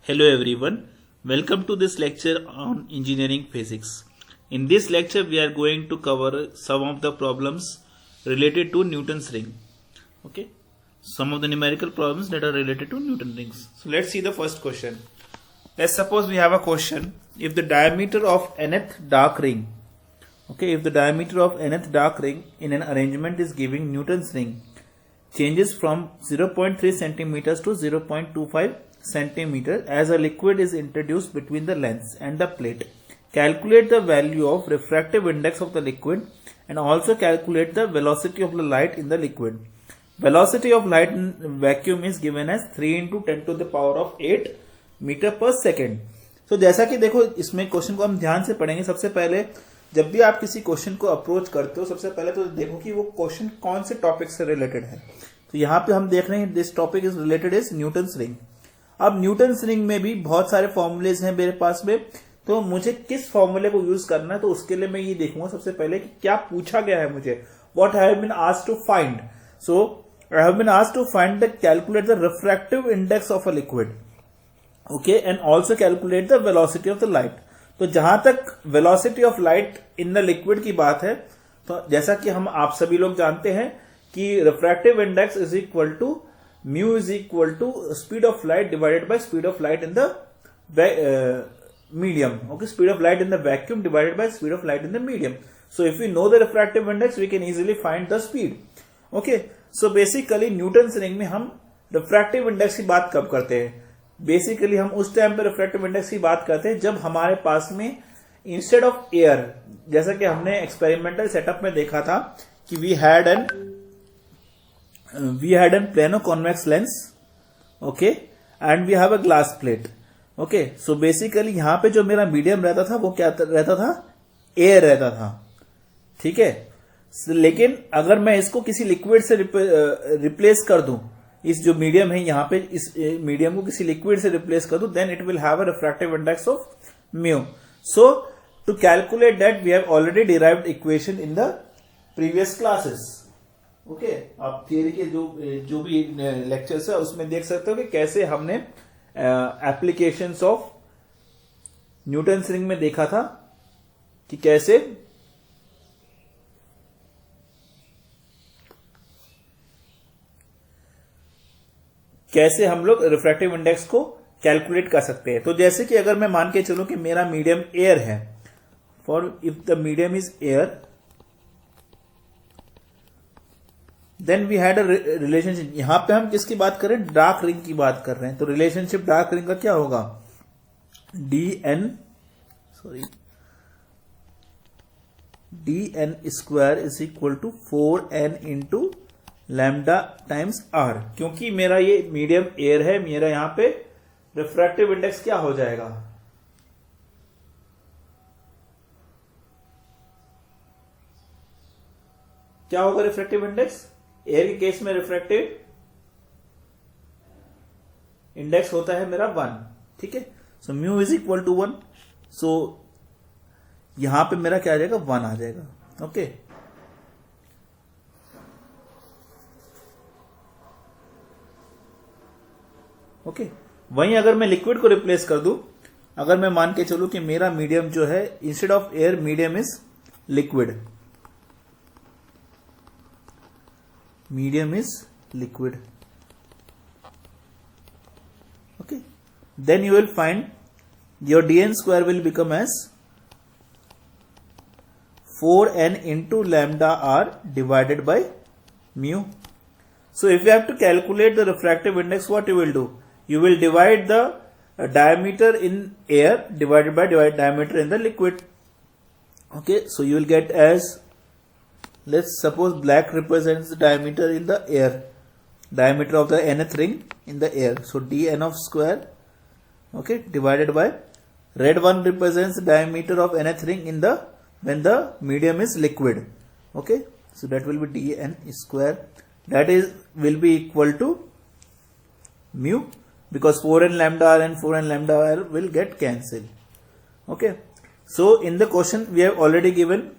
Hello everyone, welcome to this lecture on engineering physics. In this lecture we are going to cover some of the problems related to Newton's ring. Okay, some of the numerical problems that are related to Newton's rings. So let's see the first question. Let's suppose we have a question. If the diameter of nth dark ring, if the diameter of nth dark ring in an arrangement is giving Newton's ring changes from 0.3 centimeters to 0.25 centimeter as a liquid is introduced between the lens and the plate. Calculate the value of refractive index of the liquid and also calculate the velocity of the light in the liquid. Velocity of light in vacuum is given as 3 into 10 to the power of 8 metre पर second. तो जैसा कि देखो इसमें question को हम ध्यान से पढ़ेंगे. सबसे पहले जब भी आप किसी क्वेश्चन को अप्रोच करते हो सबसे पहले तो देखो कि वो क्वेश्चन कौन से टॉपिक से रिलेटेड है. तो यहाँ पे हम देख रहे हैं this topic is related is Newton's ring. अब न्यूटन्स रिंग में भी बहुत सारे फॉर्मूलेज हैं मेरे पास में, तो मुझे किस फॉर्मूले को यूज करना है तो उसके लिए मैं ये देखूंगा सबसे पहले कि क्या पूछा गया है मुझे. What I have been asked to find. So I have been asked to find the calculate the refractive index of a liquid. Okay, and also calculate the velocity of the light. तो जहां तक velocity of light in the liquid की बात है, तो जैसा कि हम आप सभी लोग जानते हैं कि refractive index is equal to mu is equal to speed of light divided by speed of light in the medium. Okay, speed of light in the vacuum divided by speed of light in the medium. So if we know the refractive index we can easily find the speed. Okay, so basically Newton's ring में हम refractive index की बात कब करते हैं. Basically हम उस time पे रिफ्रैक्टिव इंडेक्स की बात करते हैं जब हमारे पास में इंस्टेड ऑफ एयर, जैसा कि हमने एक्सपेरिमेंटल सेटअप में देखा था कि we had an plano convex lens. Okay, and we have a glass plate. Okay, so basically यहां पे जो मेरा मीडियम रहता था वो क्या रहता था, एयर रहता था. ठीक है, लेकिन अगर मैं इसको किसी लिक्विड से रिप्लेस कर दूं, इस जो मीडियम है यहां पे इस मीडियम को किसी लिक्विड से रिप्लेस कर दूं, then it will have a refractive index of mu. So to calculate that we have already derived equation in the previous classes. Okay, आप थियरी के जो भी लेक्चर्स है उसमें देख सकते हो कि कैसे हमने एप्लीकेशंस ऑफ न्यूटन्स रिंग में देखा था कि कैसे हम लोग रिफ्रैक्टिव इंडेक्स को कैलकुलेट कर सकते हैं. तो जैसे कि अगर मैं मान के चलूं कि मेरा मीडियम एयर है, for if the medium is air, then we had a relationship. यहां पे हम किसकी बात कर रहे हैं, डार्क रिंग की बात कर रहे हैं. तो रिलेशनशिप डार्क रिंग का क्या होगा, dn square is equal to 4n into lambda times r. क्योंकि मेरा ये मीडियम एयर है, मेरा यहां पे रिफ्रैक्टिव इंडेक्स क्या हो जाएगा, क्या होगा रिफ्रैक्टिव इंडेक्स. एयर के केस में रिफ्रैक्टिव इंडेक्स होता है मेरा 1. ठीक है, so mu is equal to 1. So यहां पे मेरा क्या आ जाएगा, 1 आ जाएगा. ओके, ओके, वहीं अगर मैं लिक्विड को रिप्लेस कर दूं, अगर मैं मान के चलूं कि मेरा मीडियम जो है instead of air medium is liquid, medium is liquid. Okay, then you will find your dn square will become as 4n into lambda r divided by mu. So if you have to calculate the refractive index, what you will do, you will divide the diameter in air divided by diameter in the liquid. Okay, so you will get as, let's suppose black represents the diameter in the air, diameter of the nth ring in the air. So dn of square, okay, divided by red one represents the diameter of nth ring in the when the medium is liquid. Okay, so that will be dn square. That is will be equal to mu, because 4n lambda r and 4n lambda r will get cancelled. Okay, so in the question we have already given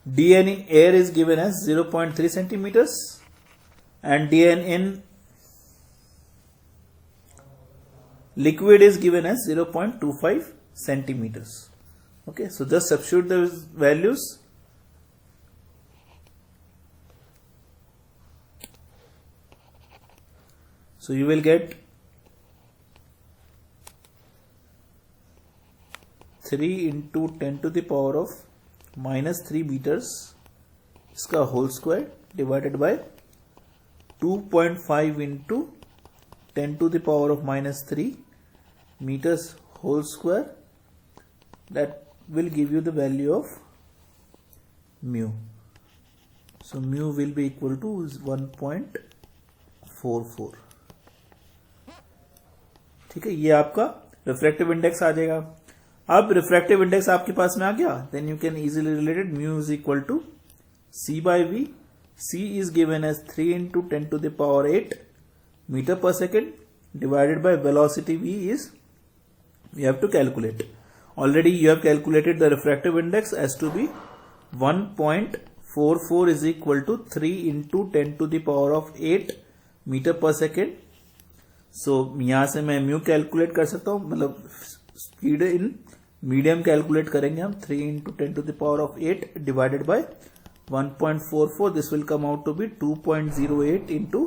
dn in air is given as 0.3 centimeters and dn in liquid is given as 0.25 centimeters. Okay, so just substitute the values. So you will get 3 into 10 to the power of minus 3 meters इसका whole square divided by 2.5 into 10 to the power of minus 3 meters whole square. That will give you the value of mu. So mu will be equal to 1.44. ठीक है, ये आपका refractive index आ जाएगा. अब refractive index आपके पास में आ गया, then you can easily related mu is equal to C by V. C is given as 3 into 10 to the power 8 meter per second divided by velocity V is, we have to calculate. Already you have calculated the refractive index as to be 1.44 is equal to 3 into 10 to the power of 8 meter per second. So यहाँ से मैं mu calculate कर सकता हूँ, मतलब speed in medium calculate करेंगे हम. 3 into 10 to the power of 8 divided by 1.44. This will come out to be 2.08 into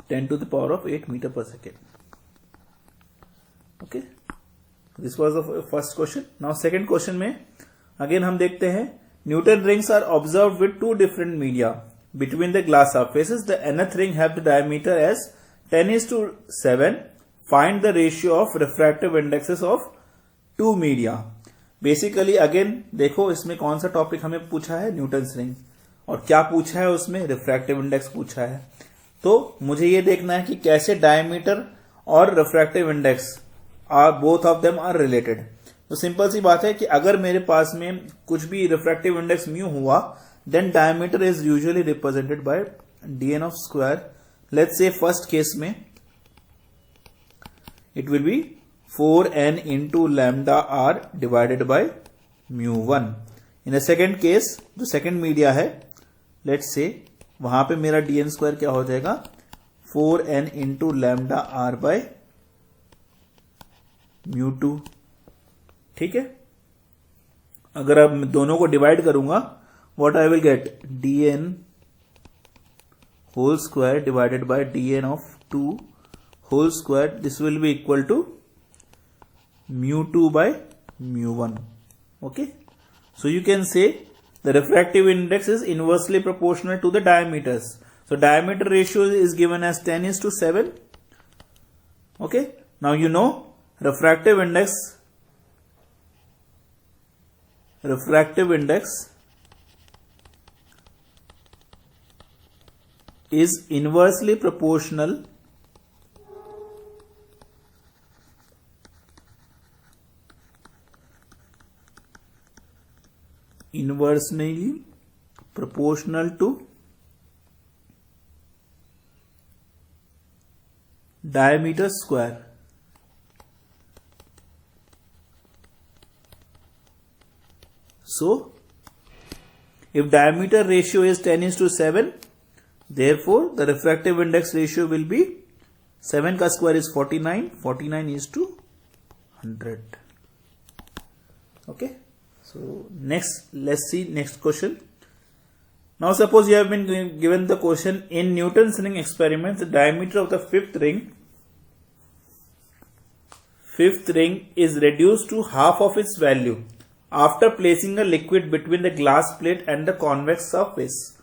10 to the power of 8 meter per second. Okay, this was the first question. Now second question में again हम देखते हैं, Newton rings are observed with two different media between the glass surfaces. The nth ring have the diameter as 10:7. Find the ratio of refractive indexes of two media. Basically again देखो इसमें कौन सा topic हमें पूछा है, Newton's ring, और क्या पूछा है उसमें, रिफ्रैक्टिव इंडेक्स पूछा है. तो मुझे ये देखना है कि कैसे डायमीटर और refractive index are both of them are related. तो सिंपल सी बात है कि अगर मेरे पास में कुछ भी रिफ्रैक्टिव इंडेक्स म्यू हुआ, then diameter is usually represented by dn of square. Let's say first case में it will be 4n into lambda r divided by mu 1. In the second case, जो second मीडिया है, let's say वहां पे मेरा dn square क्या हो जाएगा, 4n into lambda r by mu 2. ठीक है, अगर अब दोनों को डिवाइड करूंगा, what I will get, dn whole square divided by dn of 2 whole square. This will be equal to mu 2 by mu 1. Okay, so you can say the refractive index is inversely proportional to the diameters. So diameter ratio is given as 10:7. Okay, now you know refractive index is inversely proportional to diameter square. So if diameter ratio is 10:7, therefore the refractive index ratio will be 7 का square is 49, 49:100. Okay, so next, let's see next question. Now suppose you have been given the question, in Newton's ring experiments, the diameter of the fifth ring is reduced to half of its value after placing a liquid between the glass plate and the convex surface.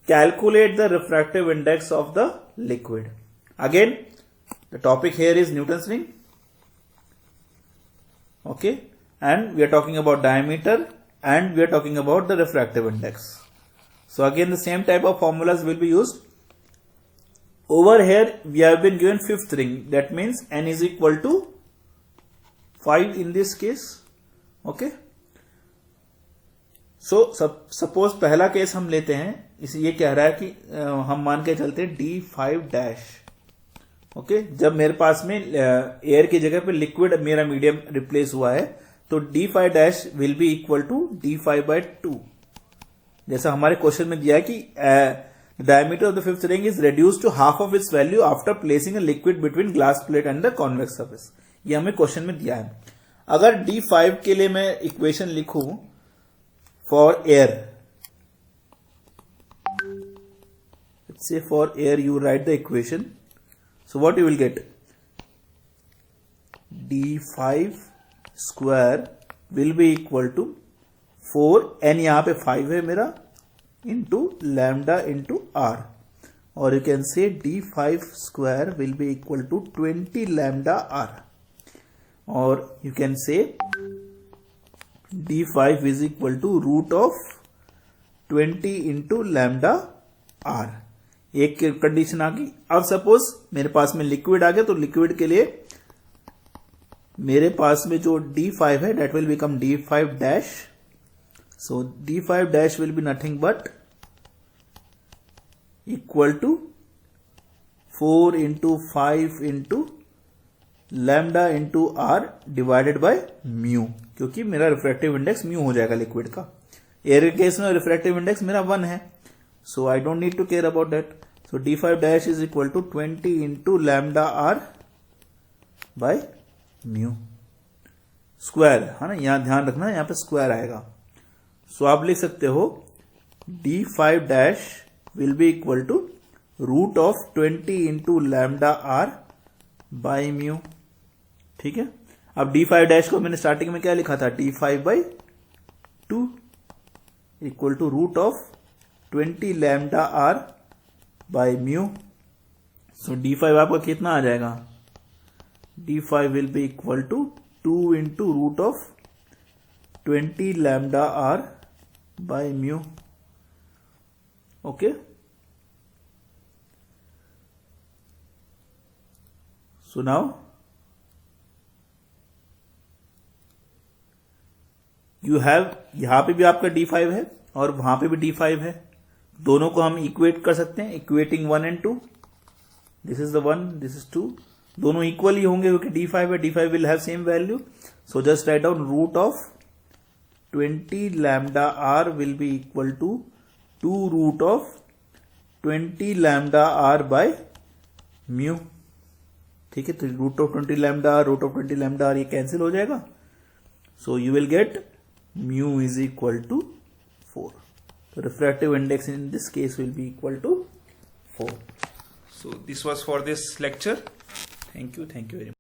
Calculate the refractive index of the liquid. Again, the topic here is Newton's ring. Okay, and we are talking about diameter and we are talking about the refractive index. So again the same type of formulas will be used. Over here we have been given fifth ring, that means n is equal to 5 in this case. Okay, so suppose पहला case हम लेते हैं, इसे ये कह रहा है कि हम मान के चलते हैं d5 डैश. ओके, जब मेरे पास में एयर की जगह पे लिक्विड मेरा मीडियम रिप्लेस हुआ है, तो d5 dash will be equal to d5 by 2. जैसा हमारे क्वेश्चन में दिया है कि The diameter of the fifth ring is reduced to half of its value after placing a liquid between glass plate and the convex surface. ये हमें question में दिया है. अगर D5 के लिए मैं इक्वेशन लिखूं for air, let's say for air you write the equation. So what you will get? D5 square will be equal to 4, n यहाँ पे 5 है मेरा, into lambda into r, or you can say D5 square will be equal to 20 lambda r, or you can say D5 is equal to root of 20 into lambda r. एक condition आ गई. अब suppose मेरे पास में liquid आ गया, तो liquid के लिए मेरे पास में जो D5 है that will become D5 dash. So D5 dash will be nothing but equal to 4 into 5 into lambda into r divided by mu, क्योंकि मेरा रिफ्रैक्टिव इंडेक्स म्यू हो जाएगा लिक्विड का. एयर के केस में रिफ्रैक्टिव इंडेक्स मेरा 1 है, so I don't need to care about that. So D5 dash is equal to 20 into lambda r by mu square, है ना. यहां ध्यान रखना, यहां पे स्क्वायर आएगा. सो आप लिख सकते हो D5 dash will be equal to root of 20 into lambda r by mu. ठीक है. अब D5 dash को मैंने स्टार्टिंग में क्या लिखा था? D5 by 2 equal to root of 20 lambda r by mu. So D5 आपका कितना आ जाएगा? D5 will be equal to 2 into root of 20 lambda r by mu. Okay. So now you have, यहां पे भी आपका D5 है और वहां पे भी D5 है. दोनों को हम इक्वेट कर सकते हैं, equating 1 and 2. This is the 1, this is 2. दोनों इक्वल ही होंगे क्योंकि D5 है, D5 will have same value. So just write down root of 20 lambda r will be equal to 2 root of 20 lambda r by mu. ठीक है. तो root of 20 lambda r, root of 20 lambda r ये cancel हो जाएगा. So you will get mu is equal to 4. So refractive index in this case will be equal to 4. So this was for this lecture. Thank you very much.